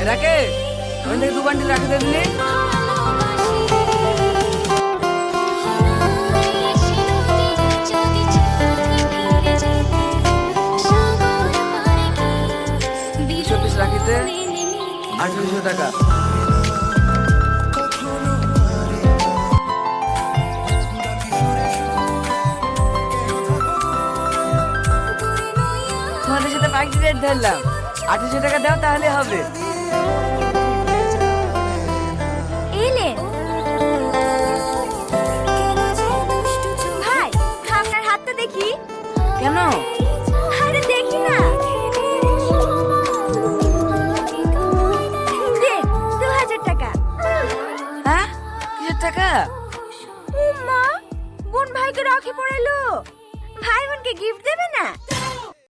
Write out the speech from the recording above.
রাকে ওই থেকে 2 বান্ডিল রাখে দিলি। রাখিতে 800 টাকা। তোমাদের সাথে বাকি রেট ধরলাম, 800 টাকা দাও তাহলে হবে। ভাই আপনার হাতটা দেখি। কেন? আরে দেখি না। দে 2000 টাকা। হ্যাঁ কিসের টাকা? মা বোন ভাইকে রাখি পড়াইলো, ভাই বোনকে গিফট